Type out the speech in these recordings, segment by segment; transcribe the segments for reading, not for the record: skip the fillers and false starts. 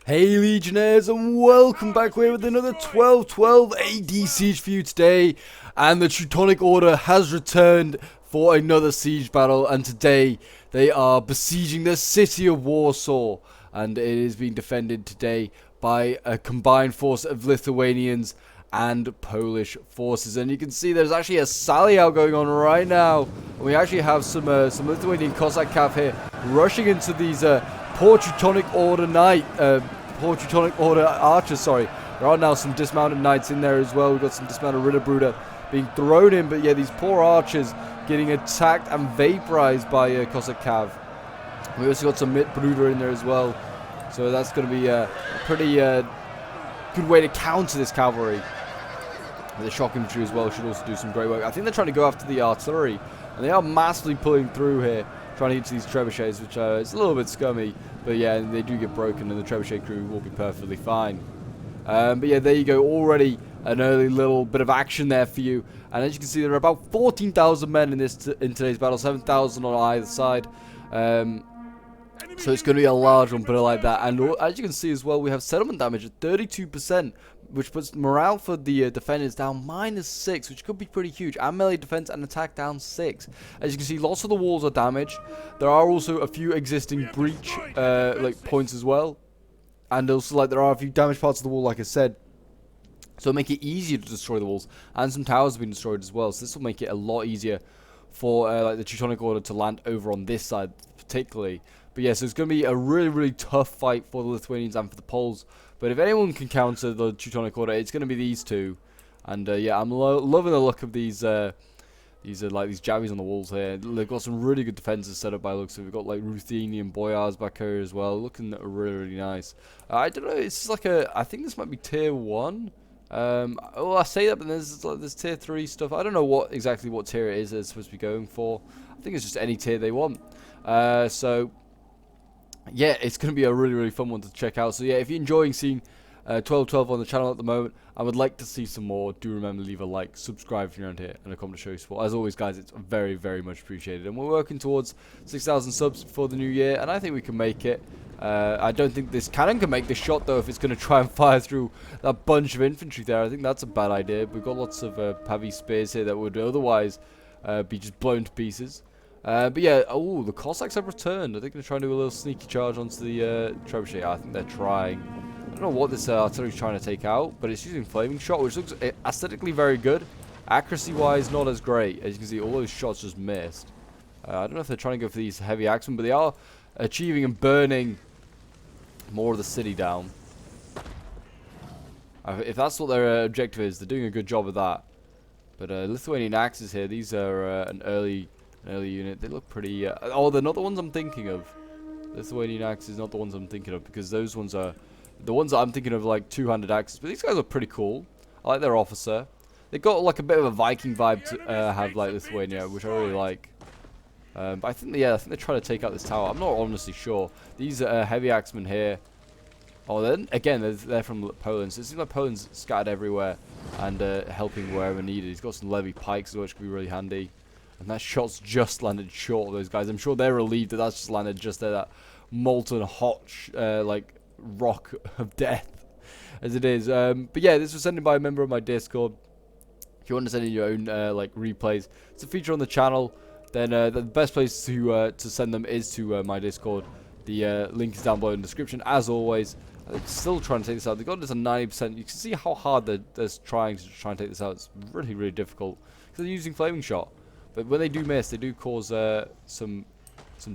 Hey Legionnaires, and welcome back here with another 1212 AD siege for you today. And the Teutonic Order has returned for another siege battle, and today they are besieging the city of Warsaw, and it is being defended today by a combined force of Lithuanians and Polish forces. And you can see there's actually a sally out going on right now, and we actually have some Lithuanian Cossack cav here rushing into these poor Teutonic Order archers, sorry. There are now some dismounted knights in there as well. We've got some dismounted Ritterbruder being thrown in, but yeah, these poor archers getting attacked and vaporized by Cossack cav. We also got some Mitbruder in there as well, so that's going to be a pretty good way to counter this cavalry. The shock infantry as well should also do some great work. I think they're trying to go after the artillery, and they are massively pulling through here, trying to get to these trebuchets, which is a little bit scummy, but yeah, they do get broken, and the trebuchet crew will be perfectly fine. But yeah, there you go, already an early little bit of action there for you, and as you can see, there are about 14,000 men in today's battle, 7,000 on either side. So it's going to be a large one, put it like that. And as you can see as well, we have settlement damage at 32%, which puts morale for the defenders down -6, which could be pretty huge. And melee defense and attack down 6. As you can see, lots of the walls are damaged. There are also a few existing breach points as well, and also there are a few damaged parts of the wall, like I said. So it'll make it easier to destroy the walls, and some towers have been destroyed as well. So this will make it a lot easier for the Teutonic Order to land over on this side, particularly. But yeah, so it's going to be a really tough fight for the Lithuanians and for the Poles. But if anyone can counter the Teutonic Order, it's going to be these two. And yeah, I'm loving the look of these jabbies on the walls here. They've got some really good defenses set up by the looks of it. We've got like Ruthenian boyars back here as well, looking really nice. I don't know, it's like I think this might be tier 1. I say that, but there's tier 3 stuff. I don't know exactly what tier it is they're supposed to be going for. I think it's just any tier they want. So yeah, it's going to be a really fun one to check out. So yeah, if you're enjoying seeing 1212 on the channel at the moment, I would like to see some more. Do remember, leave a like, subscribe if you're around here, and a comment to show your support. As always, guys, it's very much appreciated. And we're working towards 6,000 subs before the new year, and I think we can make it. I don't think this cannon can make the shot, though, if it's going to try and fire through that bunch of infantry there. I think that's a bad idea. We've got lots of heavy spears here that would otherwise be just blown to pieces. But yeah, the Cossacks have returned. Are they going to try and do a little sneaky charge onto the trebuchet? I think they're trying. I don't know what this artillery is trying to take out, but it's using flaming shot, which looks aesthetically very good. Accuracy-wise, not as great. As you can see, all those shots just missed. I don't know if they're trying to go for these heavy axemen, but they are achieving and burning more of the city down. If that's what their objective is, they're doing a good job of that. But Lithuanian axes here, these are an early unit. They look pretty they're not the ones I'm thinking of. Lithuanian axes not the ones I'm thinking of, because those ones are the ones that I'm thinking of, like two-handed axes. But these guys are pretty cool. I like their officer. They got like a bit of a Viking vibe to have like Lithuania, which I really like. But I think they're trying to take out this tower. I'm not honestly sure. These heavy axemen here. Oh, then again, they're from Poland. So it seems like Poland's scattered everywhere and helping wherever needed. He's got some levy pikes as well, which could be really handy. And that shot's just landed short of those guys. I'm sure they're relieved that that's just landed just there, that molten hot like rock of death as it is. But yeah, this was sent in by a member of my Discord. If you want to send in your own like replays, it's a feature on the channel. Then the best place to send them is to my Discord. The link is down below in the description, as always. They're still trying to take this out. They got this at 90%. You can see how hard they're trying to take this out. It's really difficult because they're using flaming shot. But when they do miss, they do cause some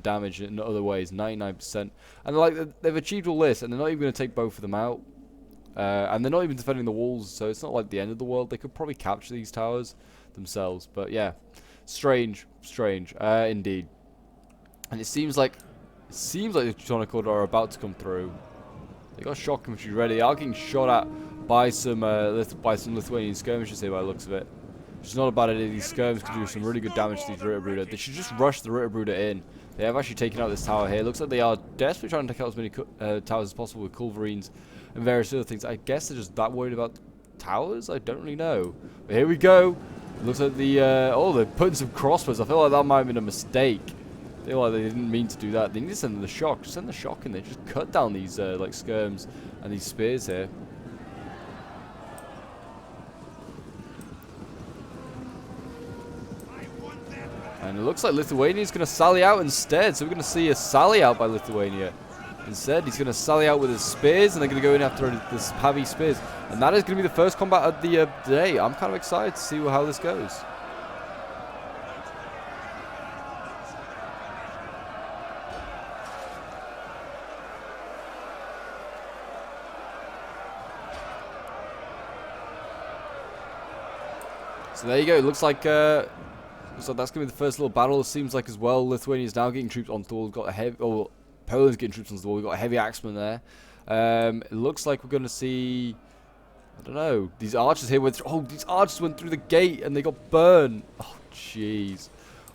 damage in other ways, 99%. And they've achieved all this, and they're not even going to take both of them out. And they're not even defending the walls, so it's not like the end of the world. They could probably capture these towers themselves. But yeah, strange, indeed. And it seems like the Teutonic Order are about to come through. They got shock infantry ready. They are getting shot at by some Lithuanian skirmishers here by the looks of it. Which is not a bad idea. These skirms could do some really good damage to these Ritterbruder. They should just rush the Ritterbruder in. They have actually taken out this tower here. Looks like they are desperately trying to take out as many towers as possible with culverines and various other things. I guess they're just that worried about towers? I don't really know. But here we go. It looks like they're putting some crossbows. I feel like that might have been a mistake. feel like they didn't mean to do that. They need to send the shock. Just send the shock in there. Just cut down these like skirms and these spears here. And it looks like Lithuania's going to sally out instead. So we're going to see a sally out by Lithuania. Instead, he's going to sally out with his spears, and they're going to go in after this heavy spears. And that is going to be the first combat of the day. I'm kind of excited to see how this goes. So there you go. It looks like that's going to be the first little battle. It seems like as well. Lithuania's now getting troops onto the wall. We've got a heavy... Oh, Poland's getting troops onto the wall. We've got a heavy axeman there. It looks like we're going to see... I don't know. These archers here went through... Oh, these archers went through the gate and they got burned. Oh, jeez.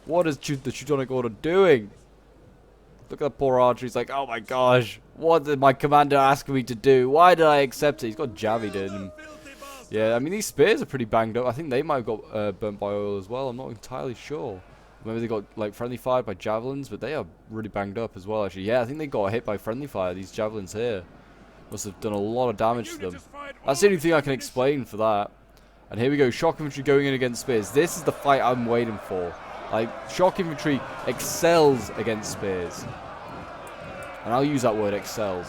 What is the Teutonic Order doing? Look at that poor archer. He's like, oh my gosh. What did my commander ask me to do? Why did I accept it? He's got javied in him. Yeah, I mean, these spears are pretty banged up. I think they might have got burnt by oil as well. I'm not entirely sure. Maybe they got like friendly fire by javelins, but they are really banged up as well, actually. Yeah, I think they got hit by friendly fire. These javelins here must have done a lot of damage to them. That's the only thing I can explain for that. And here we go, shock infantry going in against spears. This is the fight I'm waiting for. Like, shock infantry excels against spears. And I'll use that word, excels,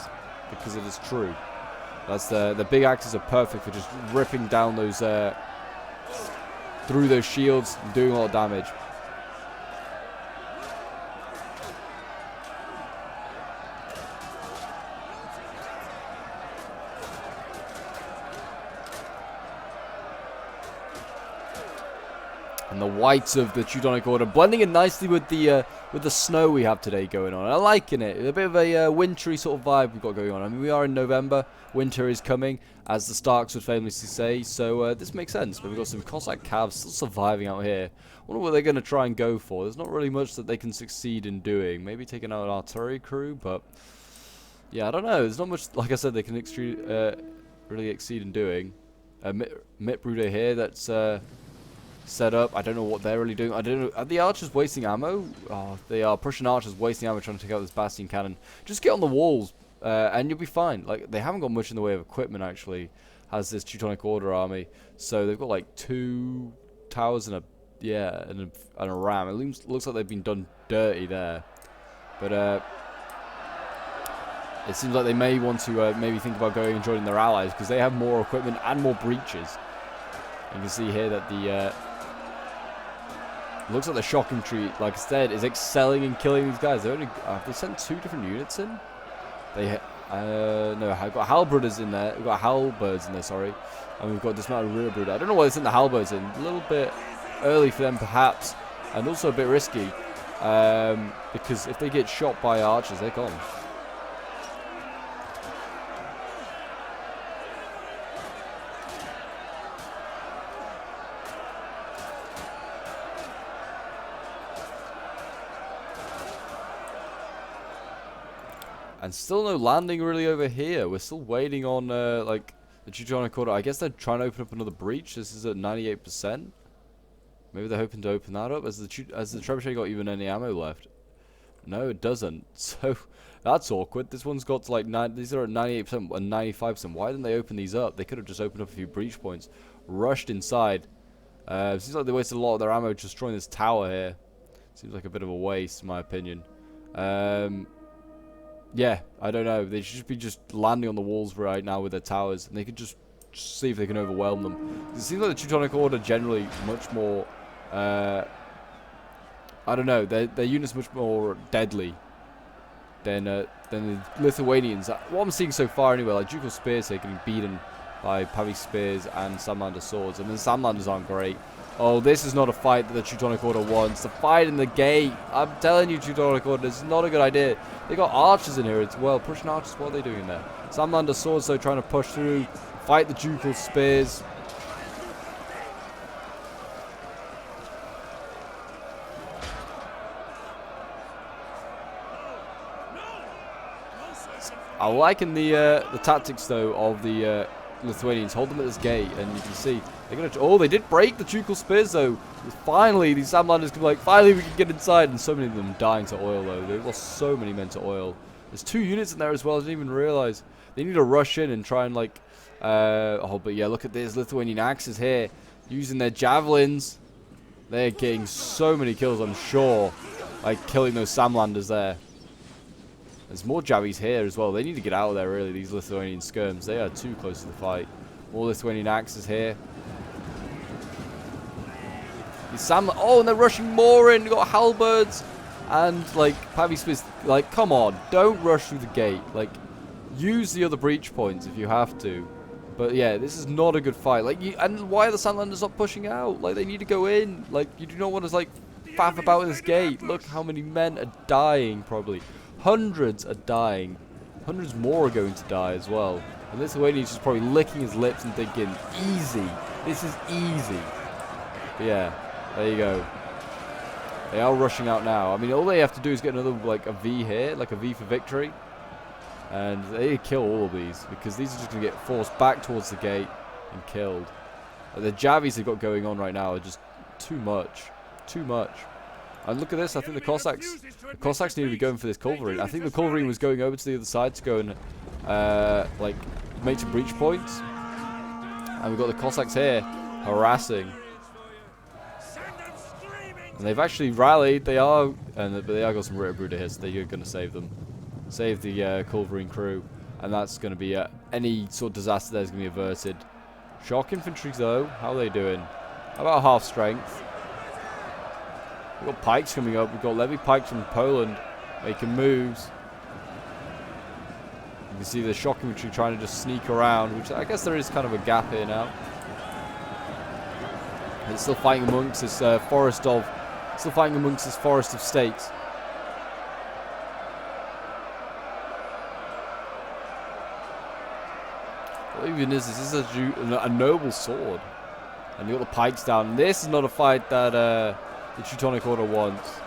because it is true. That's the big axes are perfect for just ripping down those through those shields and doing a lot of damage. And the whites of the Teutonic Order blending in nicely with the snow we have today going on. I'm liking it. A bit of a wintry sort of vibe we've got going on. I mean, we are in November. Winter is coming, as the Starks would famously say. So this makes sense. But we've got some Cossack Cavs still surviving out here. I wonder what they're going to try and go for. There's not really much that they can succeed in doing. Maybe taking out an artillery crew, but yeah, I don't know. There's not much, like I said, they can really exceed in doing. Mitbruder here, that's... set up. I don't know what they're really doing. I don't know. Are the archers wasting ammo? Oh, they are. Prussian archers wasting ammo trying to take out this bastion cannon. Just get on the walls and you'll be fine. Like, they haven't got much in the way of equipment, actually, has this Teutonic Order army. So they've got like 2 towers and a ram. It looks like they've been done dirty there. But it seems like they may want to maybe think about going and joining their allies, because they have more equipment and more breaches. You can see here that the looks like the shock infantry, like I said, is excelling in killing these guys. They only they sent 2 different units in. They no, I've got halberds in there. We've got halberds in there, sorry, and we've got dismounted rearbrooder. I don't know why they sent the halberds in. A little bit early for them, perhaps, and also a bit risky, because if they get shot by archers, they're gone. And still no landing really over here. We're still waiting on like the Teutonic Order. I guess they're trying to open up another breach. This is at 98%. Maybe they're hoping to open that up. Has the Trebuchet got even any ammo left? No, it doesn't. So that's awkward. This one's got to like these are at 98% and 95%. Why didn't they open these up? They could have just opened up a few breach points. Rushed inside. Seems like they wasted a lot of their ammo destroying this tower here. Seems like a bit of a waste, in my opinion. Yeah, I don't know. They should be just landing on the walls right now with their towers, and they could just see if they can overwhelm them. It seems like the Teutonic Order generally much more... I don't know. Their units much more deadly than the Lithuanians. What I'm seeing so far, anyway, like Ducal Spears here getting beaten by Pavy Spears and Samlander Swords, and then Samlanders aren't great. Oh, this is not a fight that the Teutonic Order wants. The fight in the gate. I'm telling you, Teutonic Order, this is not a good idea. They got archers in here as well. Prussian archers, what are they doing in there? Samlander Swords, though, trying to push through. Fight the Ducal Spears. I'm liking the tactics, though, of the Lithuanians. Hold them at this gate, and you can see they're gonna. Oh, they did break the ducal spears though. Finally, these Samlanders can be like, finally we can get inside, and so many of them dying to oil though. They've lost so many men to oil. There's 2 units in there as well. I didn't even realize. They need to rush in and try and like. Oh, but yeah, look at this Lithuanian axes here, using their javelins. They're getting so many kills, I'm sure, like killing those Samlanders there. There's more Javis here as well. They need to get out of there, really, these Lithuanian skirms. They are too close to the fight. More Lithuanian axes here. These oh, and they're rushing more in. You've got halberds and, like, Pavy Smiths. Like, come on. Don't rush through the gate. Like, use the other breach points if you have to. But, yeah, this is not a good fight. Like, and why are the Sandlanders not pushing out? Like, they need to go in. Like, you do not want to, like, faff about in this gate. Look how many men are dying, probably. Hundreds are dying. Hundreds more are going to die as well. And Lithuanian's just probably licking his lips and thinking, easy. This is easy. But yeah, there you go. They are rushing out now. I mean, all they have to do is get another, like, a V here. Like a V for victory. And they kill all of these. Because these are just going to get forced back towards the gate and killed. The Javis they've got going on right now are just too much. Too much. And look at this, I think the Cossacks need to be going for this Culverin. I think the Culverin was going over to the other side to go and, like, make some breach points. And we've got the Cossacks here, harassing. And they've actually rallied, they are, but they are got some Ritterbruder here, so they're going to save them. Save the Culverin crew. And that's going to be, any sort of disaster there is going to be averted. Shock infantry, though, how are they doing? About half strength. We've got pikes coming up. We've got levy pikes from Poland making moves. You can see the shock infantry trying to just sneak around, which I guess there is kind of a gap here now. It's still fighting amongst this forest of states. What even is this? This is a noble sword, and you got the pikes down. This is not a fight that the Teutonic Order wants.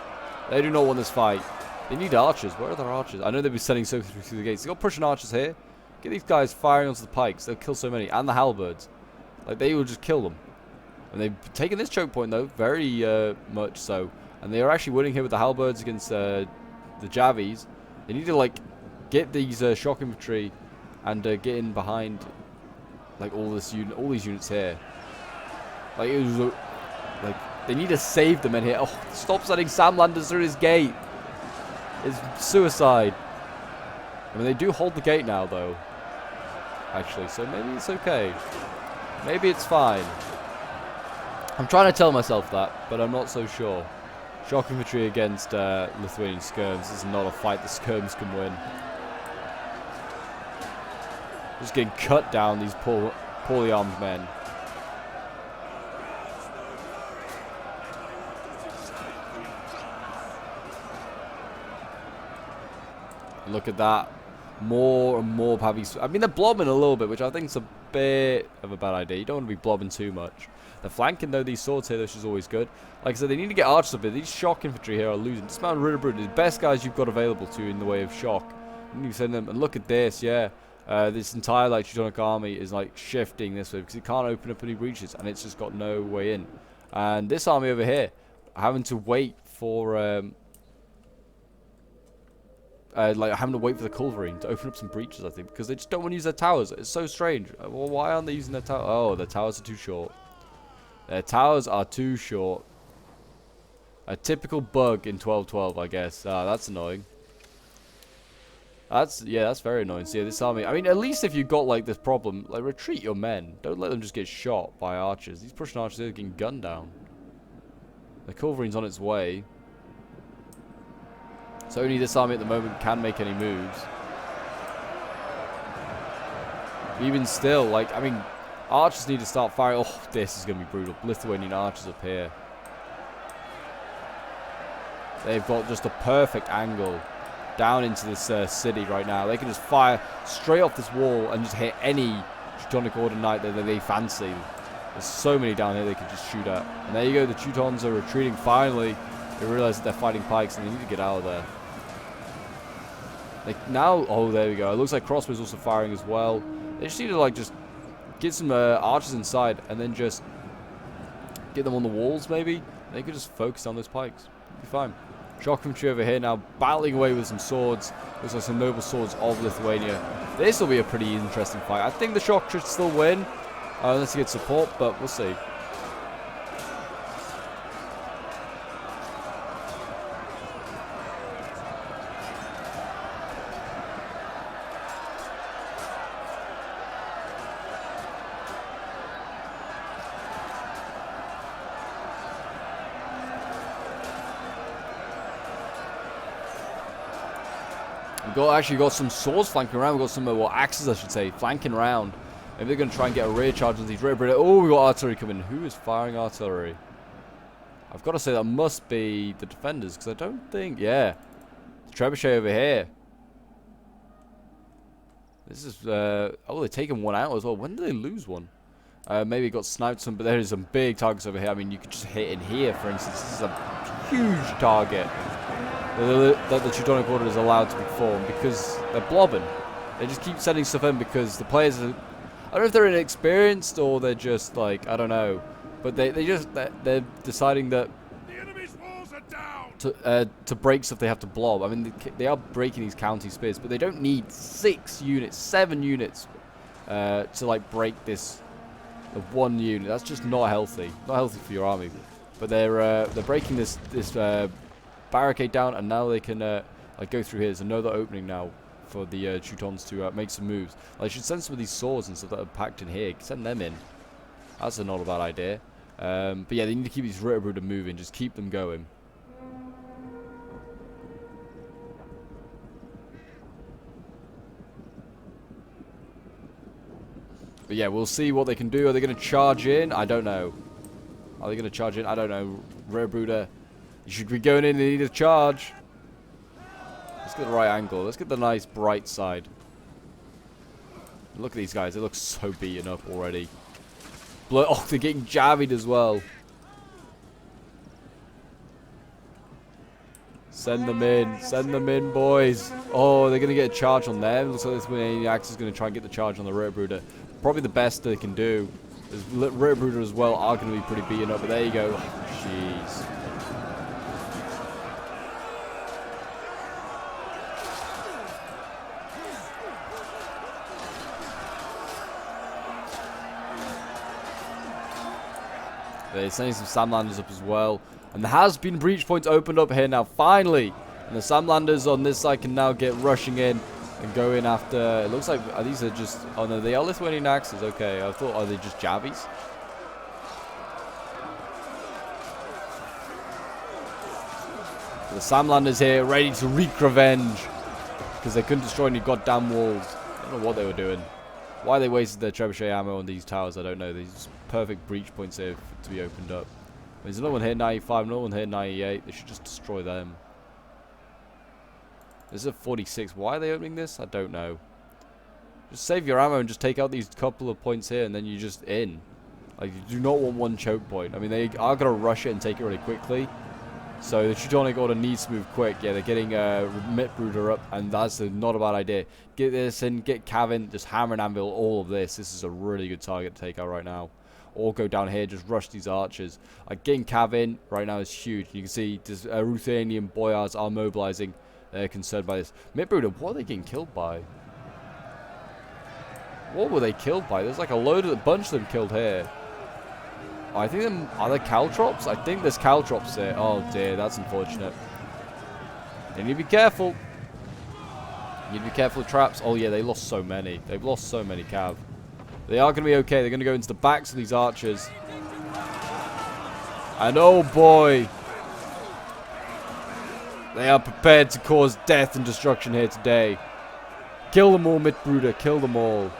They do not want this fight. They need archers. Where are their archers? I know they'll be sending so through the gates. They got Prussian archers here. Get these guys firing onto the pikes. They'll kill so many. And the halberds. Like, they will just kill them. And they've taken this choke point, though. Very much so. And they are actually winning here with the halberds against the Javis. They need to, like, get these shock infantry and get in behind, like, all these units here. Like, it was, like, they need to save the men here. Oh, stop sending Samlanders through his gate. It's suicide. I mean, they do hold the gate now, though. Actually, so maybe it's okay. Maybe it's fine. I'm trying to tell myself that, but I'm not so sure. Shock infantry against Lithuanian skirms. This is not a fight the skirms can win. Just getting cut down, these poorly armed men. Look at that. More and more Pavis. I mean, they're blobbing a little bit, which I think is a bit of a bad idea. You don't want to be blobbing too much. They're flanking, though, these swords here, which is always good. Like I said, they need to get archers up here. These shock infantry here are losing. Dismount Ritterbruder, the best guys you've got available to you in the way of shock. You need to send them. And look at this, yeah. This entire, like, Teutonic army is, like, shifting this way because it can't open up any breaches, and it's just got no way in. And this army over here, having to wait for... like having to wait for the Culverin to open up some breaches, I think, because they just don't want to use their towers. It's so strange. Well, why aren't they using their towers? Oh, their towers are too short. Their towers are too short. A typical bug in 1212, I guess. That's annoying. That's very annoying. See, this army. I mean, at least if you got like this problem, like retreat your men. Don't let them just get shot by archers. These Prussian archers are getting gunned down. The Culverin's on its way. So only this army at the moment can make any moves. Even still, like, I mean, archers need to start firing. Oh, this is going to be brutal. Lithuanian archers up here. They've got just a perfect angle down into this city right now. They can just fire straight off this wall and just hit any Teutonic Order knight that they fancy. There's so many down here they could just shoot at. And there you go. The Teutons are retreating finally. They realize that they're fighting pikes and they need to get out of there. Like now, oh, there we go. It looks like crossbows also firing as well. They just need to like just get some archers inside, and then just get them on the walls, maybe. They could just focus on those pikes. Be fine. Shock infantry over here now, battling away with some swords. Looks like some noble swords of Lithuania. This will be a pretty interesting fight. I think the shock should still win, unless he gets support, but we'll see. We've actually got some swords flanking around. We've got some, well, axes, I should say, flanking around. Maybe they're going to try and get a rear charge on these rear bridges. Oh, we've got artillery coming. Who is firing artillery? I've got to say that must be the defenders, because I don't think... Yeah. Trebuchet over here. This is... oh, they've taken one out as well. When did they lose one? Maybe it got sniped some, but there is some big targets over here. I mean, you could just hit in here, for instance. This is a huge target that the Teutonic Order is allowed to perform because they're blobbing. They just keep sending stuff in because the players are... I don't know if they're inexperienced or they're just like, I don't know. But they're deciding that the enemy's walls are down. To break stuff they have to blob. I mean, they are breaking these county spears, but they don't need 6 units, 7 units to like break this one unit. That's just not healthy. Not healthy for your army. But they're breaking this barricade down, and now they can like go through here. There's another opening now for the Teutons to make some moves. I should send some of these swords and stuff that are packed in here. Send them in. That's not a bad idea. But yeah, they need to keep these Ritterbruder moving. Just keep them going. But yeah, we'll see what they can do. Are they going to charge in? I don't know. Are they going to charge in? I don't know. Ritterbruder, you should be going in. They need a charge. Let's get the right angle. Let's get the nice bright side. Look at these guys. They look so beaten up already. Oh, they're getting jabbied as well. Send them in. Send them in, boys. Oh, they're going to get a charge on them. Looks like this Maniacs is going to try and get the charge on the Ritterbruder. Probably the best they can do. Ritterbruder as well are going to be pretty beaten up. But there you go. Jeez. They're sending some Samlanders up as well. And there has been breach points opened up here now, finally. And the Samlanders on this side can now get rushing in and go in after... It looks like these are just... Oh no, they are Lithuanian axes. Okay, I thought, are they just jabbies? The Samlanders here, ready to wreak revenge. Because they couldn't destroy any goddamn walls. I don't know what they were doing. Why they wasted their trebuchet ammo on these towers, I don't know. These perfect breach points here to be opened up. There's another one here, 95, another one here, 98. They should just destroy them. This is a 46. Why are they opening this? I don't know. Just save your ammo and just take out these couple of points here, and then you're just in. Like, you do not want one choke point. I mean, they are going to rush it and take it really quickly. So the Teutonic Order needs to move quick. Yeah, they're getting Mitbruder up, and that's not a bad idea. Get this in, get Cavan, just hammer and anvil all of this. This is a really good target to take out right now. Or go down here, just rush these archers. Getting Cavan right now is huge. You can see Ruthenian boyars are mobilizing. They're concerned by this. Mitbruder, what are they getting killed by? What were they killed by? There's like a bunch of them killed here. I think are there caltrops? I think there's caltrops there. Oh dear, that's unfortunate. You need to be careful. You need to be careful of traps. Oh yeah, they lost so many. They've lost so many cav. They are going to be okay. They're going to go into the backs of these archers. And oh boy. They are prepared to cause death and destruction here today. Kill them all, Mitbruder. Kill them all.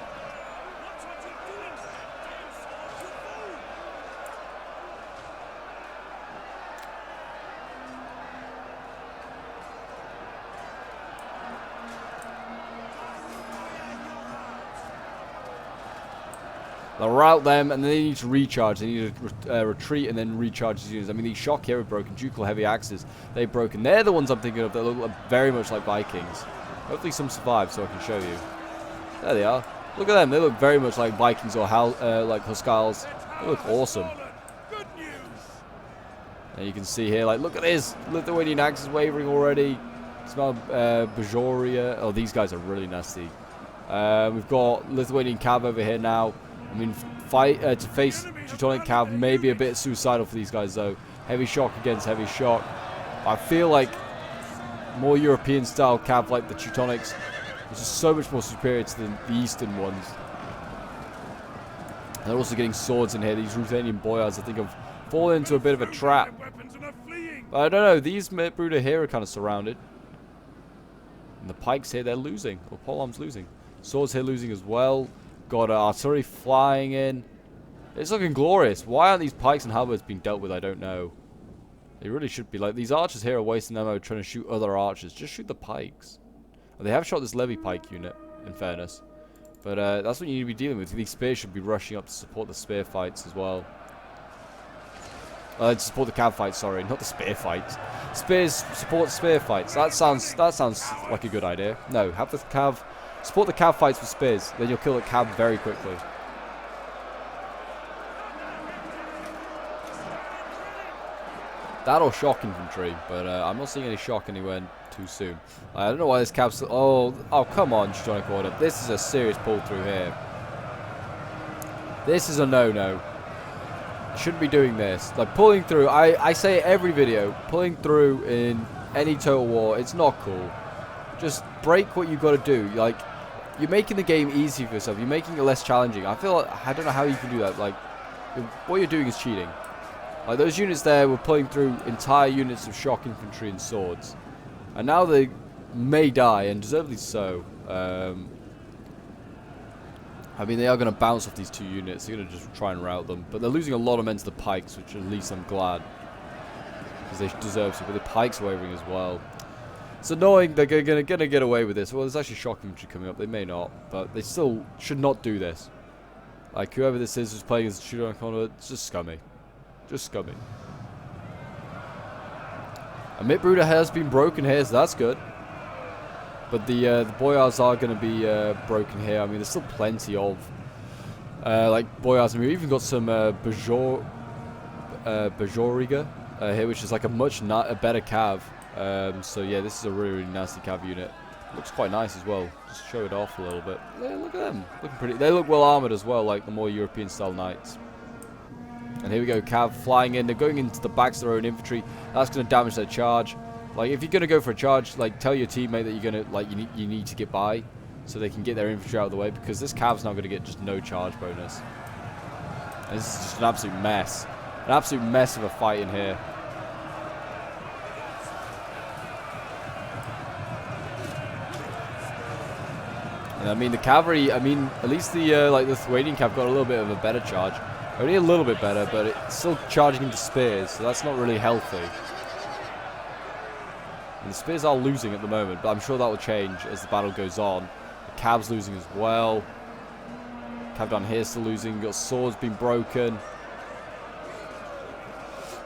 They'll rout them, and then they need to recharge. They need to retreat and then recharge these units. I mean, these shock here have broken. Ducal heavy axes, they've broken. They're the ones I'm thinking of that look very much like Vikings. Hopefully some survive so I can show you. There they are. Look at them. They look very much like Vikings or like Huskars. They look awesome. Good news. And you can see here, like, look at this. Lithuanian axe is wavering already. Smell Bajoria. Oh, these guys are really nasty. We've got Lithuanian Cav over here now. I mean, to face Teutonic Cav may be a bit suicidal for these guys, though. Heavy shock against heavy shock. I feel like more European-style Cav, like the Teutonics, is just so much more superior to the Eastern ones. And they're also getting swords in here. These Ruthenian boyards, I think, have fallen into a bit of a trap. But I don't know. These Mitbruder here are kind of surrounded. And the pikes here, they're losing. Or polearm's losing. Swords here losing as well. Got artillery flying in. It's looking glorious. Why aren't these pikes and halberds being dealt with? I don't know. They really should be. Like, these archers here are wasting ammo trying to shoot other archers. Just shoot the pikes. Well, they have shot this levy pike unit, in fairness. But that's what you need to be dealing with. These spears should be rushing up to support the spear fights as well. To support the cav fights, sorry, not the spear fights. Spears support spear fights. That sounds like a good idea. No, have the cav support the cav fights with spears. Then you'll kill the cav very quickly. That or shock infantry, but I'm not seeing any shock anywhere too soon. I don't know why this cav's... Oh, come on, Teutonic Order. This is a serious pull through here. This is a no-no. Shouldn't be doing this. Like, pulling through, I say every video, pulling through in any Total War, it's not cool. Just break what you've got to do. Like, you're making the game easy for yourself. You're making it less challenging. I feel like, I don't know how you can do that. Like, what you're doing is cheating. Like, those units there were pulling through entire units of shock infantry and swords. And now they may die, and deservedly so. I mean, they are going to bounce off these two units. They're going to just try and rout them. But they're losing a lot of men to the pikes, which at least I'm glad. Because they deserve to. But the pikes are wavering as well. It's annoying. They're going to get away with this. Well, there's actually shock infantry coming up. They may not. But they still should not do this. Like, whoever this is who's playing as a Teutonic Order, it's just scummy. Just scummy. A Mitbruder has been broken here, so that's good. But the boyars are going to be broken here. I mean, there's still plenty of like boyars. And we've even got some Bajoriga here, which is like a much better cav. So yeah, this is a really, really nasty cav unit. Looks quite nice as well. Just show it off a little bit. Yeah, look at them, looking pretty. They look well armored as well, like the more European style knights. And here we go, cav flying in. They're going into the backs of their own infantry. That's going to damage their charge. Like, if you're going to go for a charge, like, tell your teammate that you're going to, like, you need to get by so they can get their infantry out of the way, because this cav's now going to get just no charge bonus. And this is just an absolute mess. An absolute mess of a fight in here. And I mean, the cavalry, I mean, at least the, like, the Lithuanian cav got a little bit of a better charge. Only a little bit better, but it's still charging into spears, so that's not really healthy. And the spears are losing at the moment, but I'm sure that will change as the battle goes on. The cav's losing as well. Cav down here still losing. You've got swords being broken.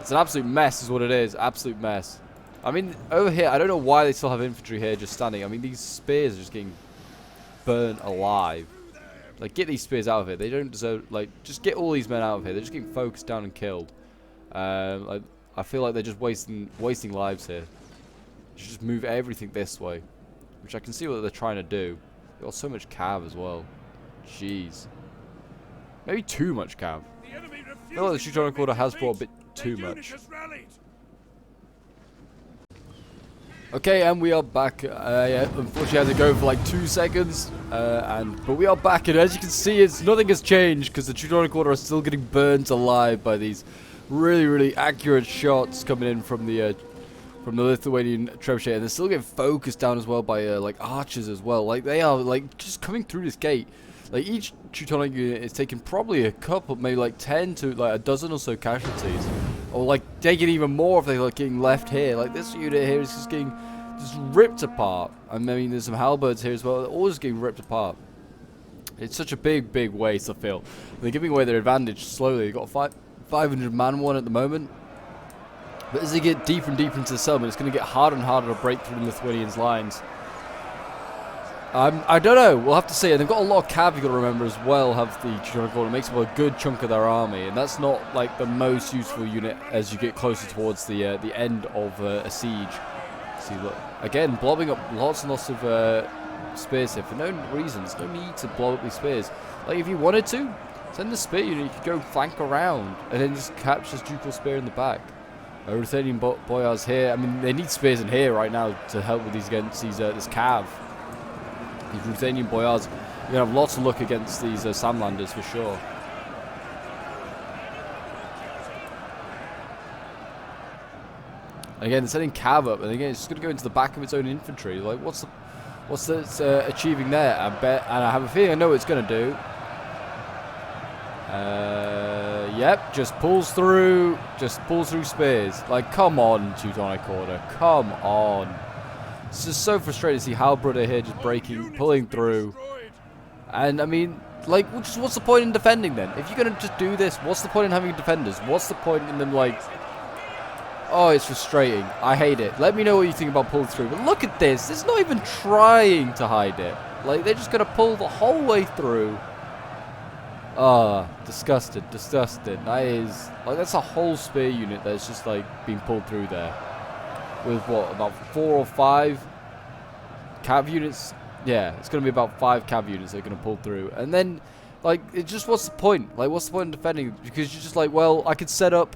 It's an absolute mess is what it is. Absolute mess. I mean, over here, I don't know why they still have infantry here just standing. I mean, these spears are just getting burnt alive. Like, get these spears out of here. They don't deserve... Like, just get all these men out of here. They're just getting focused down and killed. I feel like they're just wasting lives here. You should just move everything this way. Which I can see what they're trying to do. They've got so much cav as well. Jeez. Maybe too much cav. I feel like the Teutonic Order has brought a bit too much. Okay, and we are back. Yeah, unfortunately, I had to go for like 2 seconds, but we are back, and as you can see, nothing has changed because the Teutonic Order are still getting burnt alive by these really, really accurate shots coming in from the Lithuanian trebuchet, and they're still getting focused down as well by like archers as well. Like, they are like just coming through this gate. Like, each Teutonic unit is taking probably a couple, maybe like 10 to like a dozen or so casualties. Or like taking even more if they're like getting left here. Like, this unit here is just getting just ripped apart. I mean, there's some halberds here as well. They're all just getting ripped apart. It's such a big, big waste, I feel. They're giving away their advantage slowly. They've got a 500 man one at the moment. But as they get deeper and deeper into the settlement, it's going to get harder and harder to break through the Lithuanians' lines. I don't know. We'll have to see. And they've got a lot of cav, you've got to remember as well, have the Teutonic Order. It makes up a good chunk of their army. And that's not like the most useful unit as you get closer towards the end of a siege. See, look. Again, blowing up lots and lots of spears here for no reasons. No need to blow up these spears. Like, if you wanted to, send the spear unit. You could go flank around and then just capture this ducal spear in the back. Ruthenian boyars here. I mean, they need spears in here right now to help with these against these this cav. These Ruthenian boyars, you're gonna have lots of luck against these Samlanders for sure. And again, they're sending cav up, and again, it's just gonna go into the back of its own infantry. Like, what's it's achieving there? I bet, and I have a feeling I know what it's gonna do. Yep, just pulls through spears. Like, come on, Teutonic Order, come on. It's just so frustrating to see Halberda here just pulling through. And, I mean, like, what's the point in defending then? If you're going to just do this, what's the point in having defenders? What's the point in them, like... Oh, it's frustrating. I hate it. Let me know what you think about pulling through. But look at this. It's not even trying to hide it. Like, they're just going to pull the whole way through. Ah, disgusted. That is... Like, that's a whole spear unit that's just, like, being pulled through there. With what, about 4 or 5 cav units? Yeah, it's going to be about 5 cav units that are going to pull through. And then, like, it just, what's the point? Like, what's the point in defending? Because you're just like, well, I could set up,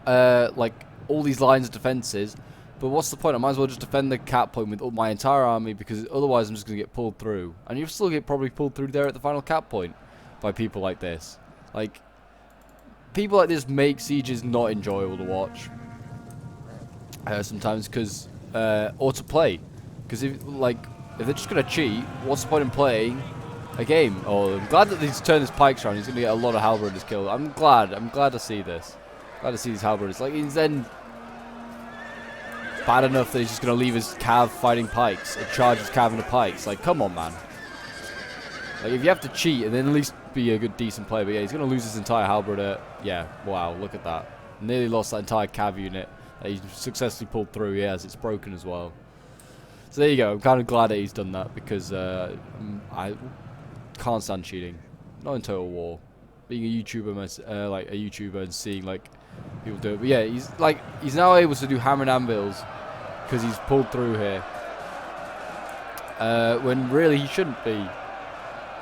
like, all these lines of defenses. But what's the point? I might as well just defend the cap point with my entire army, because otherwise I'm just going to get pulled through. And you'll still get probably pulled through there at the final cap point by people like this. Like, people like this make sieges not enjoyable to watch. Sometimes, because or to play, because if they're just gonna cheat, what's the point in playing a game? Oh, I'm glad that he's turned his pikes around. He's gonna get a lot of halberders killed. I'm glad to see this. Glad to see these halberders. Like, he's then bad enough that he's just gonna leave his cav fighting pikes and charge his cav into pikes. Like, come on, man. Like, if you have to cheat and then at least be a good decent player, but yeah, he's gonna lose his entire halberder. Yeah, wow, look at that. Nearly lost that entire cav unit. He's successfully pulled through. He has. It's broken as well. So there you go. I'm kind of glad that he's done that, because I can't stand cheating. Not in Total War. Being a YouTuber, like a YouTuber, and seeing like people do it. But yeah, he's now able to do hammer and anvils because he's pulled through here. When really he shouldn't be.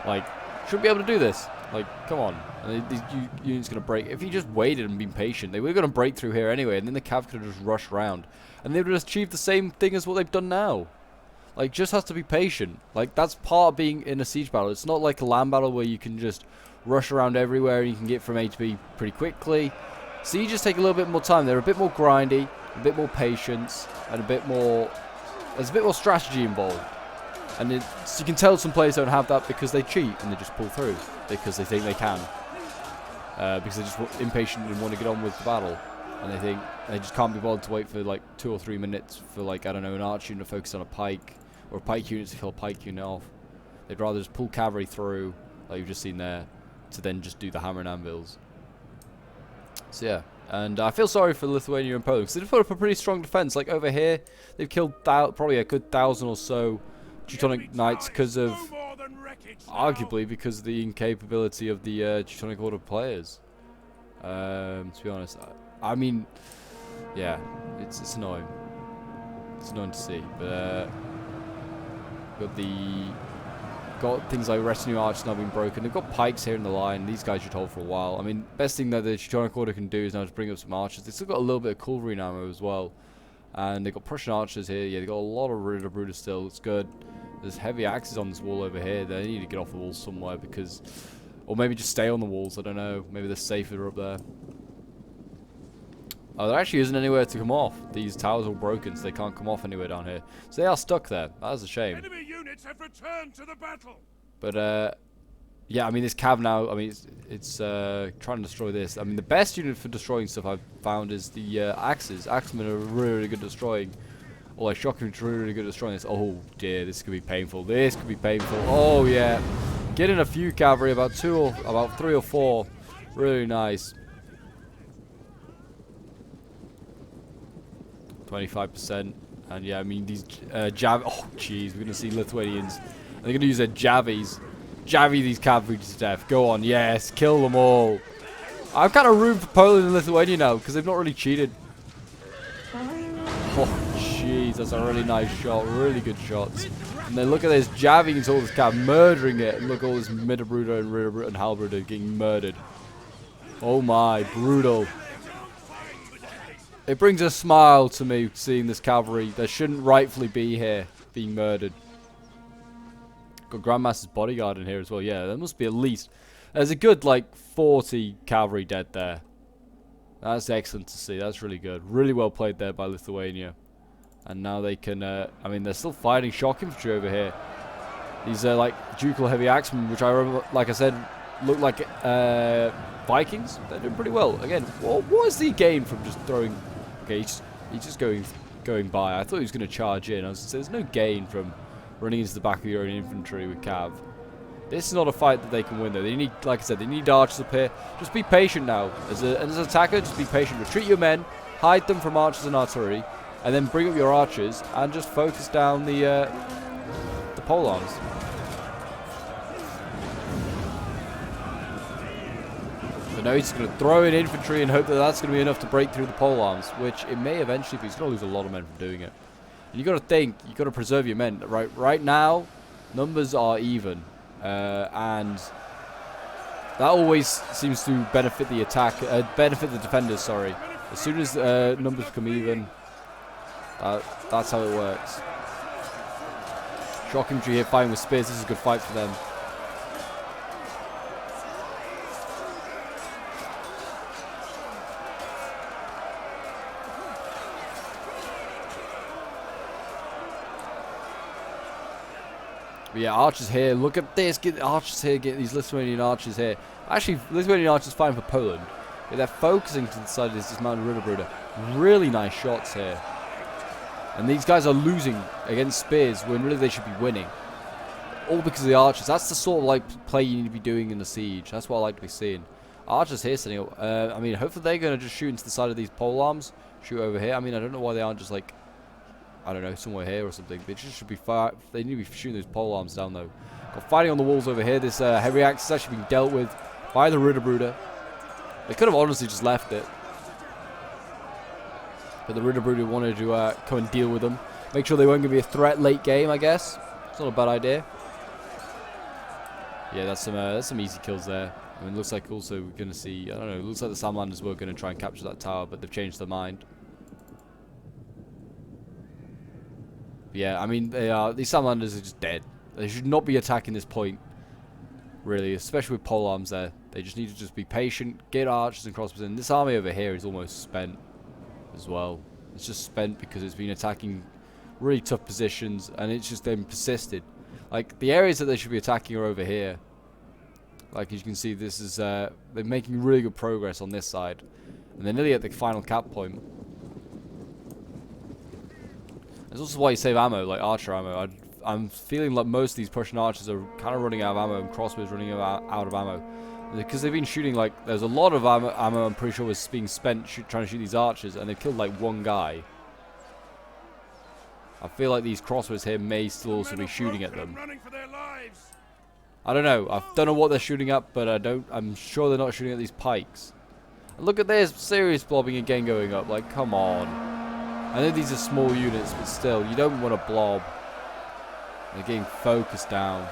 Like, shouldn't be able to do this. Like, come on. And these units going to break. If he just waited and been patient, they were going to break through here anyway, and then the cav could have just rushed round. And they would have achieved the same thing as what they've done now. Like, just has to be patient. Like, that's part of being in a siege battle. It's not like a land battle where you can just rush around everywhere and you can get from A to B pretty quickly. Sieges take a little bit more time. They're a bit more grindy, a bit more patience, and a bit more... There's a bit more strategy involved. And you can tell some players don't have that because they cheat and they just pull through because they think they can. Because they're just impatient and want to get on with the battle. And they think they just can't be bothered to wait for like 2 or 3 minutes for, like, I don't know, an arch unit to focus on a pike. Or a pike unit to kill a pike unit off. They'd rather just pull cavalry through, like you've just seen there, to then just do the hammer and anvils. So yeah. And I feel sorry for Lithuania and Poland, because they've put up a pretty strong defense. Like, over here, they've killed probably a good 1,000 or so Teutonic Knights because of, arguably, because of the incapability of the Teutonic Order players. To be honest, I mean, yeah, it's annoying. It's annoying to see, but got things like retinue archers now being broken. They've got pikes here in the line. These guys should hold for a while. I mean, best thing that the Teutonic Order can do is now just bring up some archers. They've still got a little bit of cavalry ammo as well. And they've got Prussian archers here. Yeah, they've got a lot of Ritterbrüder still. It's good. There's heavy axes on this wall over here. They need to get off the walls somewhere because... Or maybe just stay on the walls. I don't know. Maybe they're safer up there. Oh, there actually isn't anywhere to come off. These towers are all broken, so they can't come off anywhere down here. So they are stuck there. That is a shame. Enemy units have returned to the battle. But, yeah, I mean, this cav now, I mean, it's trying to destroy this. I mean, the best unit for destroying stuff I've found is the axes. Axemen are really, really good at destroying. Or, like, shockingly really, really good at destroying this. Oh, dear, this could be painful. This could be painful. Oh, yeah. Getting a few cavalry, about 3 or 4. Really nice. 25%. And yeah, I mean, these jav... Oh, jeez, we're going to see Lithuanians. They're going to use their javies. Javy these cavalry to death. Go on, yes, kill them all. I'm kind of rooting for Poland and Lithuania now, because they've not really cheated. Oh, jeez, that's a really nice shot. Really good shots. And then look at this, javying all this cav, murdering it. And look at all this Mitterbruder and Ritterbruder and Halbruder getting murdered. Oh my, brutal. It brings a smile to me seeing this cavalry that shouldn't rightfully be here being murdered. Got Grandmaster's bodyguard in here as well. Yeah, there must be at least... There's a good, like, 40 cavalry dead there. That's excellent to see. That's really good. Really well played there by Lithuania. And now they can... I mean, they're still fighting shock infantry over here. These are, like, ducal heavy axemen, which I remember, like I said, look like Vikings. They're doing pretty well. Again, what is the gain from just throwing... Okay, he's just going by. I thought he was going to charge in. I was going to say, there's no gain from running into the back of your own infantry with cav. This is not a fight that they can win, though. They need, like I said, they need archers up here. Just be patient now. As an attacker, just be patient. Retreat your men, hide them from archers and artillery, and then bring up your archers and just focus down the pole arms. But no, he's just going to throw in infantry and hope that that's going to be enough to break through the pole arms, which it may eventually be. He's going to lose a lot of men from doing it. And you got to think, you got to preserve your men. Right now, numbers are even, and that always seems to benefit the attack, benefit the defenders. Sorry, as soon as numbers become even, that's how it works. Shock infantry here fighting with spears. This is a good fight for them. But yeah, archers here. Look at this. Get the archers here. Get these Lithuanian archers here. Actually, Lithuanian archers fine for Poland. Yeah, they're focusing to the side of this dismounted Ritterbruder. Really nice shots here. And these guys are losing against spears when really they should be winning. All because of the archers. That's the sort of like play you need to be doing in the siege. That's what I like to be seeing. Archers here setting up. I mean, hopefully they're going to just shoot into the side of these pole arms. Shoot over here. I mean, I don't know why they aren't just like... I don't know, somewhere here or something. They just should be they need to be shooting those pole arms down though. Got fighting on the walls over here. This heavy axe is actually being dealt with by the Ritterbruder. They could have honestly just left it, but the Ritterbruder wanted to come and deal with them. Make sure they weren't going to be a threat late game, I guess. It's not a bad idea. Yeah, that's some easy kills there. I mean, it looks like also we're going to see, I don't know, it looks like the Salamanders were going to try and capture that tower, but they've changed their mind. Yeah, I mean, these Salamanders are just dead. They should not be attacking this point, really, especially with pole arms there. They just need to just be patient, get archers and crossbows in. This army over here is almost spent as well. It's just spent because it's been attacking really tough positions, and it's just then persisted. Like, the areas that they should be attacking are over here. Like, as you can see, this is, they're making really good progress on this side. And they're nearly at the final cap point. That's also why you save ammo, like archer ammo. I'm feeling like most of these Prussian archers are kind of running out of ammo, and crossbows running out of ammo. Because they've been shooting, like, there's a lot of ammo I'm pretty sure was being spent trying to shoot these archers, and they've killed like one guy. I feel like these crossbows here may still also be shooting at them. I don't know. I don't know what they're shooting at, but I'm sure they're not shooting at these pikes. And look at this, serious blobbing again going up. Like, come on. I know these are small units, but still, you don't want to blob. They're getting focused down.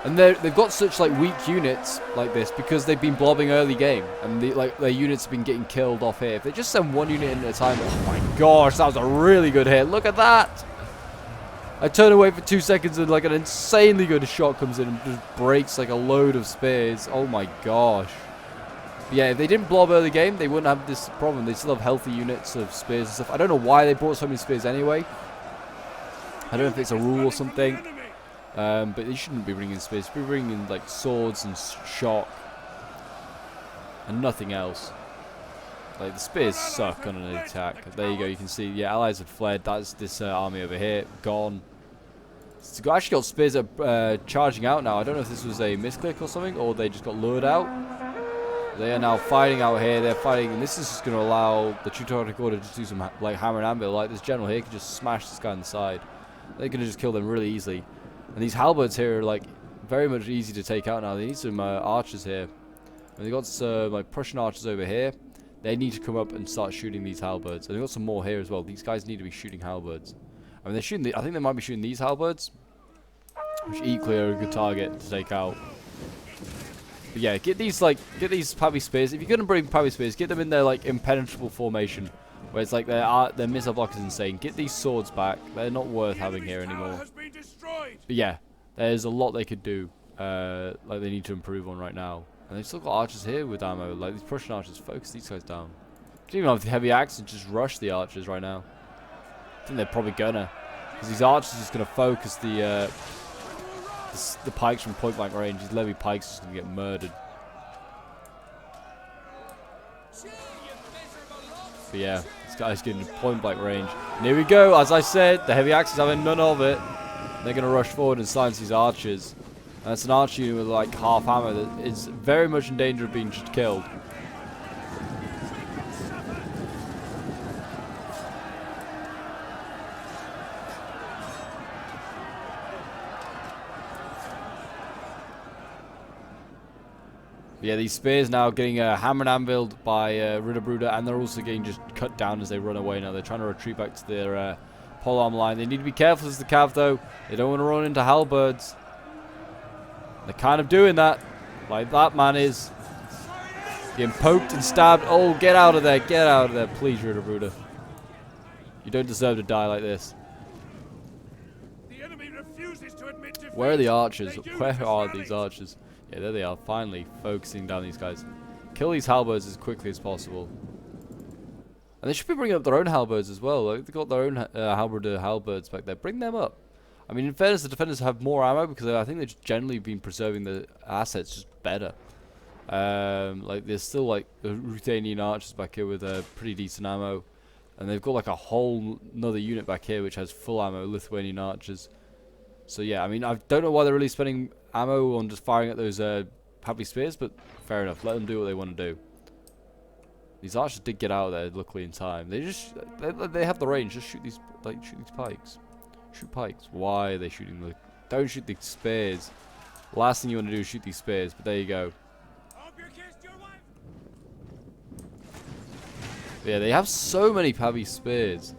And they've got such like weak units like this because they've been blobbing early game, and their units have been getting killed off here. If they just send one unit in at a time, oh my gosh, that was a really good hit. Look at that! I turn away for 2 seconds and like an insanely good shot comes in and just breaks like a load of spears. Oh my gosh. But yeah, if they didn't blob early game, they wouldn't have this problem. They still have healthy units of spears and stuff. I don't know why they brought so many spears anyway. I don't know if it's a rule or something. But they shouldn't be bringing spears. They should be bringing like swords and shock. And nothing else. Like, the spears suck on an attack. There you go, you can see, yeah, allies have fled. That's this army over here, gone. It's actually got spears that are charging out now. I don't know if this was a misclick or something, or they just got lured out. They are now fighting out here. They're fighting, and this is just going to allow the Teutonic Order to do some like hammer and anvil. Like this general here can just smash this guy on the side. They're going to just kill them really easily. And these halberds here are like very much easy to take out now. They need some archers here. And they got some like Prussian archers over here. They need to come up and start shooting these halberds. And they got some more here as well. These guys need to be shooting halberds. I mean, they're shooting. I think they might be shooting these halberds, which equally are a good target to take out. But yeah, get these Pavy spears. If you're gonna bring Pavy spears, get them in their like impenetrable formation, where it's like their missile block is insane. Get these swords back. They're not worth having here anymore. But yeah, there's a lot they could do. Like they need to improve on right now. And they've still got archers here with ammo. Like these Prussian archers, focus these guys down. You don't even have the heavy axe and just rush the archers right now. I think they're probably gonna, because these archers are just gonna focus the pikes from point blank range. These levy pikes are just gonna get murdered. But yeah, this guy's getting point blank range. And here we go. As I said, the heavy axe is having none of it. They're gonna rush forward and silence these archers. And it's an archer unit with like half ammo that is very much in danger of being just killed. Yeah, these spears now getting hammered and anviled by Ritterbruder, and they're also getting just cut down as they run away now. They're trying to retreat back to their polearm line. They need to be careful as the cav though. They don't want to run into halberds. They're kind of doing that. Like that man is getting poked and stabbed. Oh, get out of there. Get out of there. Please, Ritterbruder. You don't deserve to die like this. The enemy refuses to admit defeat. Where are the archers? Where are these archers? Yeah, there they are. Finally focusing down these guys. Kill these halberds as quickly as possible. And they should be bringing up their own halberds as well. Like, they've got their own halberds back there. Bring them up. I mean, in fairness, the defenders have more ammo because I think they've just generally been preserving the assets just better. Like, there's still, like, the Ruthenian archers back here with pretty decent ammo. And they've got, like, a whole another unit back here which has full ammo, Lithuanian archers. So, yeah, I mean, I don't know why they're really spending ammo on just firing at those Pavy spears, but fair enough. Let them do what they want to do. These archers did get out of there, luckily, in time. They have the range. Just shoot these pikes. Shoot pikes. Why are they shooting the... Don't shoot the spears. Last thing you want to do is shoot these spears, but there you go. But yeah, they have so many Pavy spears.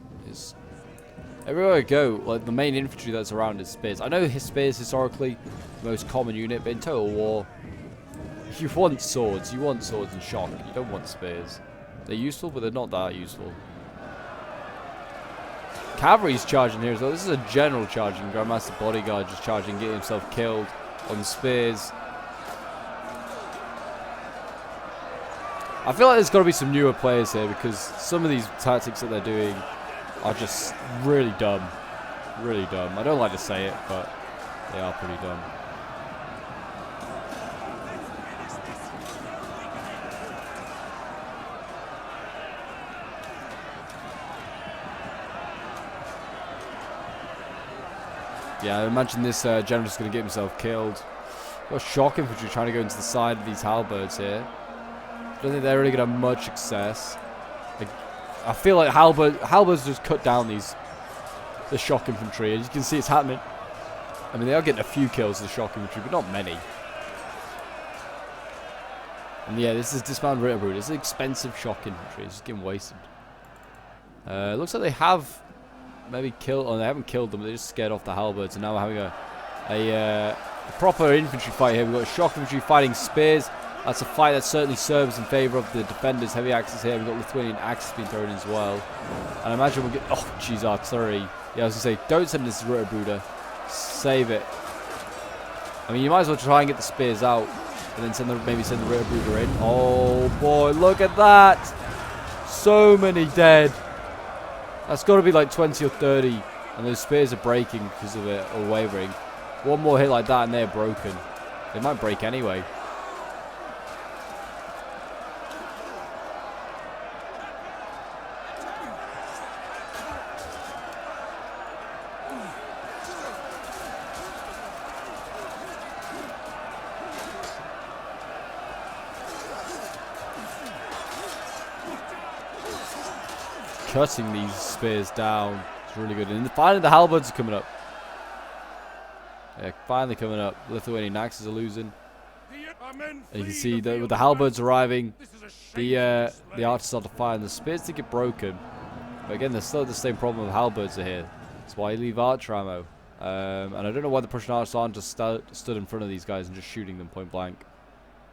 Everywhere I go, like, the main infantry that's around is spears. I know his spears historically the most common unit, but in Total War, you want swords. You want swords and shock. You don't want spears. They're useful, but they're not that useful. Cavalry's charging here as well. This is a general charging. Grandmaster Bodyguard just charging, getting himself killed on spears. I feel like there's got to be some newer players here because some of these tactics that they're doing are just really dumb. Really dumb. I don't like to say it, but they are pretty dumb. Yeah, I imagine this general's just going to get himself killed. Got shock infantry trying to go into the side of these halberds here. I don't think they're really going to have much success. I feel like halberds just cut down the shock infantry. As you can see, it's happening. I mean, they are getting a few kills with the shock infantry, but not many. And yeah, this is dismounted Ritterbruder. This is expensive shock infantry. It's just getting wasted. Looks like they have maybe killed... Oh, they haven't killed them. They just scared off the halberds. And now we're having a proper infantry fight here. We've got shock infantry fighting spears. That's a fight that certainly serves in favour of the defenders. Heavy axes here. We've got Lithuanian axes being thrown in as well. And I imagine we'll get... Oh, jeez, artillery. Yeah, I was going to say, don't send this to Ritterbruder. Save it. I mean, you might as well try and get the spears out. And then maybe send the Ritterbruder in. Oh, boy, look at that. So many dead. That's got to be like 20 or 30. And those spears are breaking because of it, or wavering. One more hit like that and they're broken. They might break anyway. cutting these spears down. It's really good. And finally the halberds are coming up. Yeah, finally coming up. Lithuanian axes are losing. And you can see that with the halberds arriving, the archers start to fire, and the spears did get broken. But again, there's still the same problem with halberds are here. That's why you leave archer ammo. And I don't know why the Prussian archers aren't just stood in front of these guys and just shooting them point blank.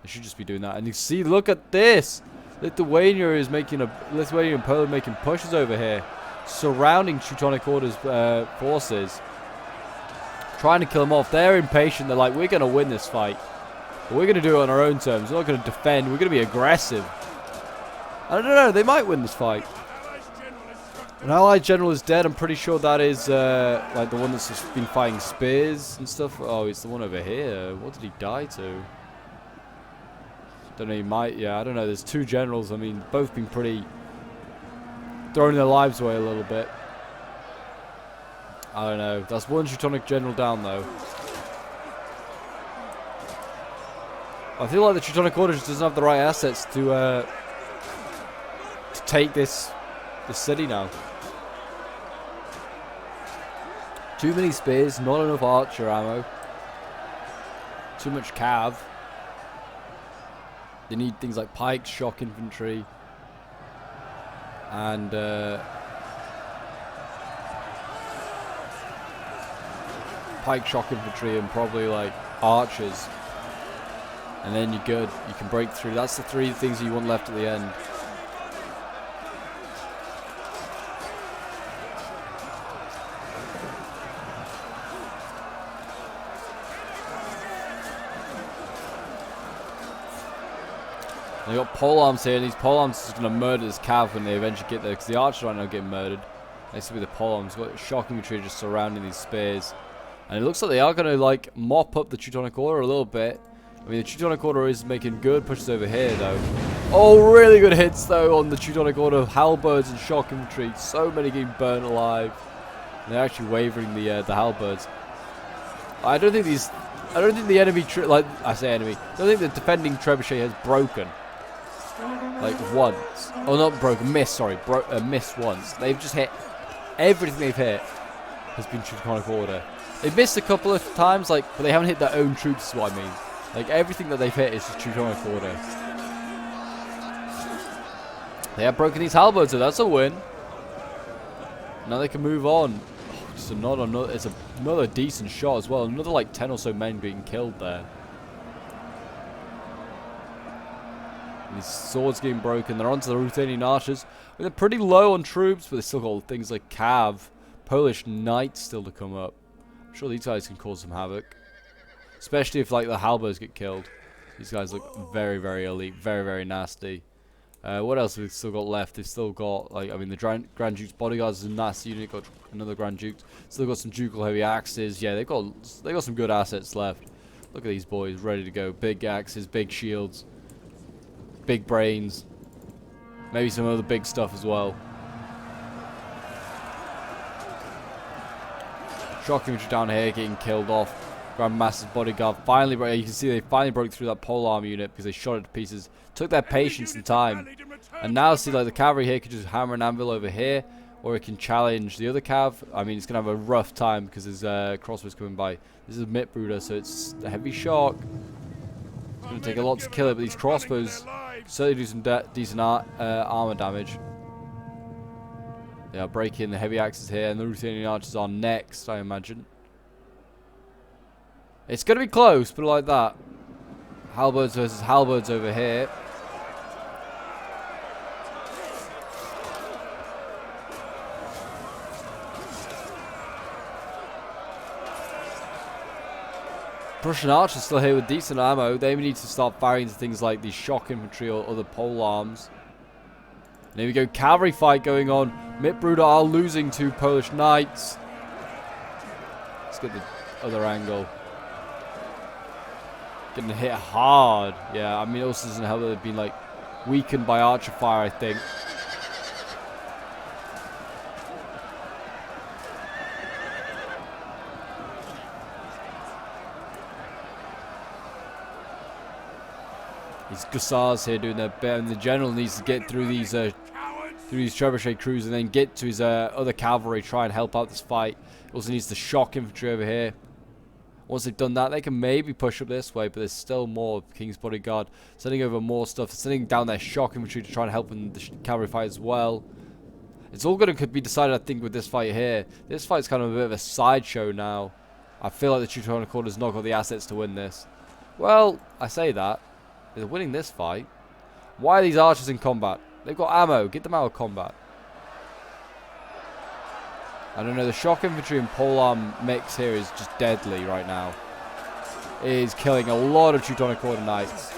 They should just be doing that. And you see, look at this! Lithuania and Poland making pushes over here, surrounding Teutonic Order's forces, trying to kill them off. They're impatient. They're like, we're going to win this fight. But we're going to do it on our own terms. We're not going to defend. We're going to be aggressive. I don't know. They might win this fight. An allied general is dead. I'm pretty sure that is like the one that's just been fighting spears and stuff. Oh, it's the one over here. What did he die to? Don't know. He might. Yeah, I don't know. There's two generals. I mean, both been pretty throwing their lives away a little bit. I don't know. That's one Teutonic general down though. I feel like the Teutonic Order just doesn't have the right assets to take this city now. Too many spears, not enough archer ammo, too much cav. They need things like pikes, shock infantry, and pike, shock infantry, and probably like archers. And then you're good. You can break through. That's the three things you want left at the end. They got polearms here, and these polearms are just going to murder this cav when they eventually get there, because the archers right now getting murdered. Next to be the polearms. Got shock infantry just surrounding these spears. And it looks like they are going to like mop up the Teutonic Order a little bit. I mean, the Teutonic Order is making good pushes over here, though. Oh, really good hits, though, on the Teutonic Order. Halberds and shock infantry. So many getting burnt alive. And they're actually wavering the halberds. I don't think the enemy, I say enemy. I don't think the defending trebuchet has broken. Like, once. Oh, not broken. Missed, sorry. Missed once. They've just hit. Everything they've hit has been Teutonic Order. They've missed a couple of times, like, but they haven't hit their own troops, is what I mean. Like, everything that they've hit is just Teutonic Order. They have broken these halberds, so that's a win. Now they can move on. Oh, it's another decent shot as well. Another, like, 10 or so men being killed there. And these swords getting broken. They're onto the Ruthenian archers. I mean, they're pretty low on troops, but they still got things like cav. Polish knights still to come up. I'm sure these guys can cause some havoc. Especially if, like, the halberds get killed. These guys look very, very elite. Very, very nasty. What else have we still got left? They've still got, like, I mean, the Grand Duke's bodyguards is a nasty unit. Got another Grand Duke. Still got some ducal heavy axes. Yeah, they got some good assets left. Look at these boys ready to go. Big axes, big shields, big brains. Maybe some other big stuff as well. Shock infantry down here getting killed off. Grandmaster's bodyguard finally broke. You can see they finally broke through that polearm unit because they shot it to pieces. Took their patience and time. And now see, like, the cavalry here could just hammer an anvil over here, or it can challenge the other cav. I mean, it's gonna have a rough time because there's crossbows coming by. This is a Mitbruder, so it's a heavy shock. It's gonna take a lot to kill it, but these crossbows certainly do some decent armor damage. They are breaking the heavy axes here, and the Ruthenian archers are next, I imagine. It's going to be close, but like that. Halberds versus halberds over here. Prussian archers still here with decent ammo. They need to start firing into things like these shock infantry or other pole arms. And here we go, cavalry fight going on. Mitbruder are losing to Polish knights. Let's get the other angle. Getting hit hard. Yeah, I mean, it also doesn't help that they've been, like, weakened by archer fire, I think. These Gussars here doing their bit, and the general needs to get through these through his trebuchet crews and then get to his other cavalry, try and help out this fight. He also needs the shock infantry over here. Once they've done that, they can maybe push up this way, but there's still more King's Bodyguard. Sending over more stuff, sending down their shock infantry to try and help in the cavalry fight as well. It's all going to be decided, I think, with this fight here. This fight's kind of a bit of a sideshow now. I feel like the Teutonic Order's not got the assets to win this. Well, I say that. They're winning this fight. Why are these archers in combat? They've got ammo. Get them out of combat. I don't know. The shock infantry and polearm mix here is just deadly right now. It is killing a lot of Teutonic Order knights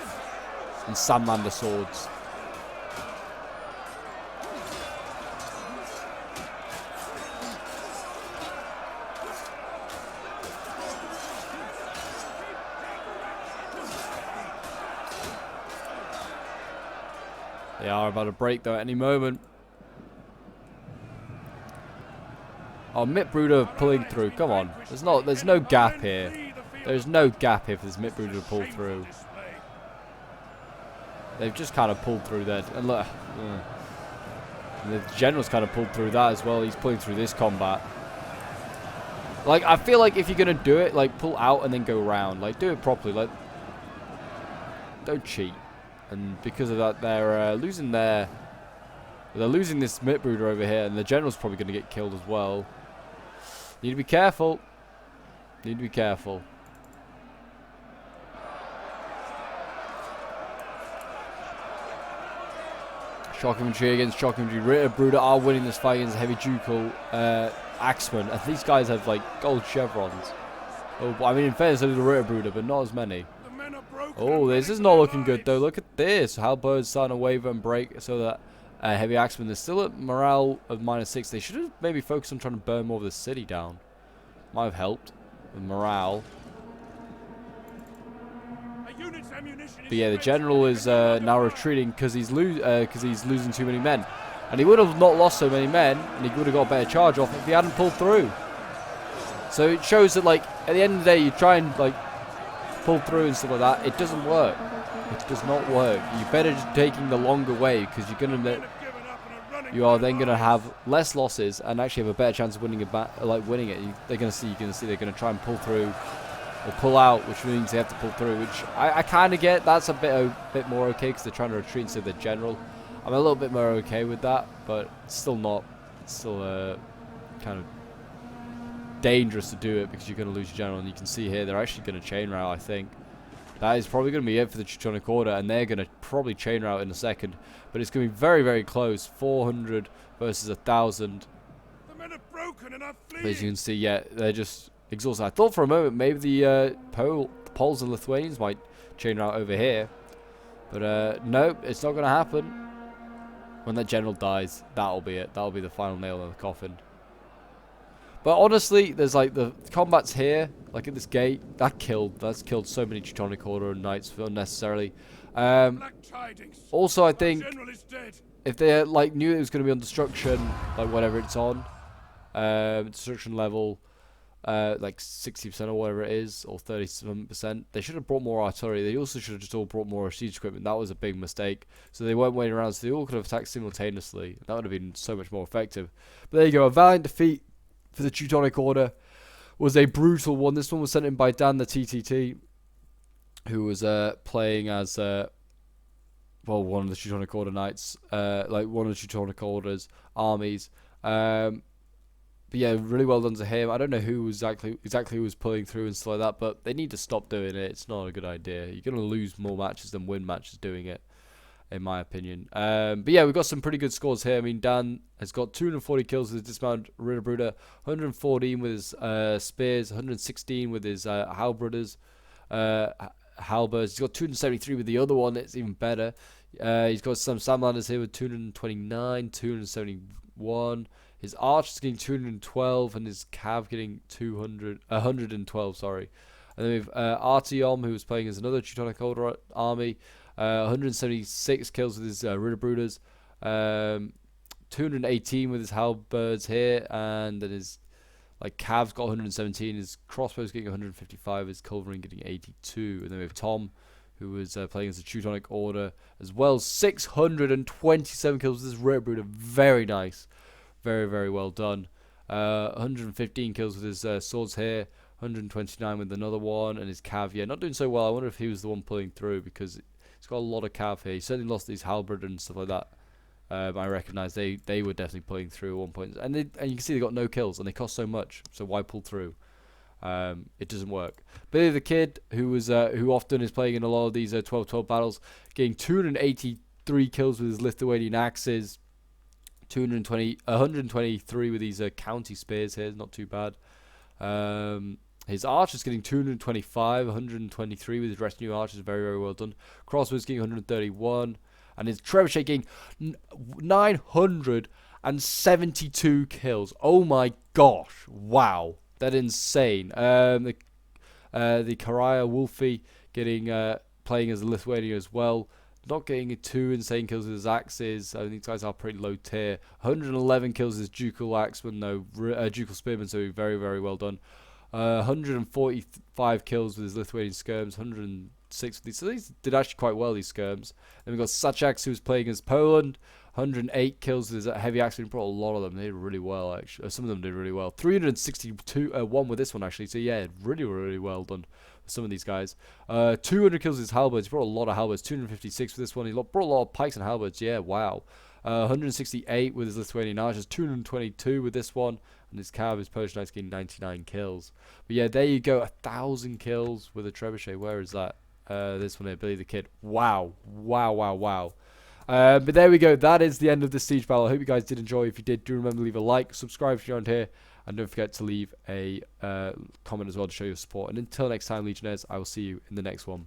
and Salamander swords. They are about to break though at any moment. Oh, Mitbruder pulling through. Come on. There's no gap here. There's no gap here for this Mitbruder to pull through. They've just kind of pulled through there. And look, and the general's kind of pulled through that as well. He's pulling through this combat. Like, I feel like if you're going to do it, like, pull out and then go around. Like, do it properly. Like, don't cheat. And because of that, they're losing their... They're losing this Mitbruder over here, and the general's probably going to get killed as well. Need to be careful. Need to be careful. Shock infantry against shock infantry. Ritterbruder are winning this fight against heavy ducal axemen. And these guys have like gold chevrons. Oh, I mean, in fairness, they do the Ritterbruder, but not as many. Oh, this is not looking good though. Look at this. Halberds starting to waver and break so that heavy axemen, they're still at morale of -6. They should have maybe focused on trying to burn more of the city down. Might have helped with morale. But yeah, the general is now retreating because he's losing too many men. And he would have not lost so many men, and he would have got a better charge off if he hadn't pulled through. So it shows that, like, at the end of the day, you try and, like, pull through and stuff like that. It doesn't work. It does not work. You're better just taking the longer way because you are then gonna have less losses and actually have a better chance of winning it. They're gonna see. They're gonna try and pull through or pull out, which means they have to pull through. Which I kind of get. That's a bit more okay because they're trying to retreat instead of the general. I'm a little bit more okay with that, but it's still not. It's still kind of dangerous to do it because you're going to lose your general. And you can see here they're actually going to chain route. I think that is probably going to be it for the Teutonic Order, and they're going to probably chain route in a second. But it's going to be very, very close. 400 versus 1,000. The men are broken and are fleeing. But as you can see, yeah, they're just exhausted. I thought for a moment maybe the Poles and Lithuanians might chain route over here, but no, it's not going to happen. When that general dies, that'll be it. That'll be the final nail in the coffin. But honestly, there's like the combats here, like at this gate, that's killed so many Teutonic Order knights unnecessarily. Also, I think if they like knew it was going to be on destruction, like whatever it's on, destruction level, like 60% or whatever it is, or 30%, they should have brought more artillery. They also should have just all brought more siege equipment. That was a big mistake. So they weren't waiting around, so they all could have attacked simultaneously. That would have been so much more effective. But there you go, a valiant defeat for the Teutonic Order. Was a brutal one. This one was sent in by Dan the TTT, who was playing as well, one of the Teutonic Order knights, like one of the Teutonic Order's armies. But yeah, really well done to him. I don't know who was exactly who was pulling through and stuff like that, but they need to stop doing it. It's not a good idea. You're going to lose more matches than win matches doing it, in my opinion. But yeah, we've got some pretty good scores here. I mean, Dan has got 240 kills with his dismounted Ritterbruder, 114 with his spears, 116 with his halberds. He's got 273 with the other one. It's even better. He's got some Salamanders here with 229, 271. His archers getting 212 and his cav getting 112. Sorry. And then we have Artyom, who was playing as another Teutonic Order army. 176 kills with his Ritterbruders, 218 with his halberds here, and then his Cav's got 117, his crossbows getting 155, his culverin getting 82, and then we have Tom, who was playing as a Teutonic order as well. 627 kills with this Ritterbruder. Very nice. Very, very well done. 115 kills with his swords here. 129 with another one. And his cav, yeah, not doing so well. I wonder if he was the one pulling through, because he's got a lot of cav here. He certainly lost these halberd and stuff like that. I recognise they were definitely pulling through at one point. And you can see they got no kills, and they cost so much. So why pull through? It doesn't work. Billy the Kid, who often is playing in a lot of these 12-12 battles, getting 283 kills with his Lithuanian axes, 123 with these county spears here, not too bad. His archers getting 225, 123 with his retinue archers, very, very well done. Crossbows getting 131, and his trebuchet getting 972 kills. Oh my gosh, wow. That's insane. The Karaya Wolfie getting playing as a Lithuanian as well. Not getting 2 insane kills with his axes. I think these guys are pretty low tier. 111 kills with his Ducal Axeman, though. Ducal Spearman, so very, very well done. 145 kills with his Lithuanian skirms. 106 with these. So these did actually quite well, these skirms. Then we've got Sachax, who's playing as Poland. 108 kills with his heavy axeman. Brought a lot of them. They did really well, actually. Some of them did really well. 362 with this one, actually. So yeah, really, really well done. Some of these guys. 200 kills with his halberds. He brought a lot of halberds. 256 with this one. He brought a lot of pikes and halberds. Yeah, wow. 168 with his Lithuanian archers. 222 with this one. And his cav, his Polish knights, getting 99 kills. But yeah, there you go. 1,000 kills with a trebuchet. Where is that? This one here, Billy the Kid. Wow. Wow, wow, wow. But there we go. That is the end of this siege battle. I hope you guys did enjoy. If you did, do remember to leave a like, subscribe if you're around here, and don't forget to leave a comment as well to show your support. And until next time, Legionnaires, I will see you in the next one.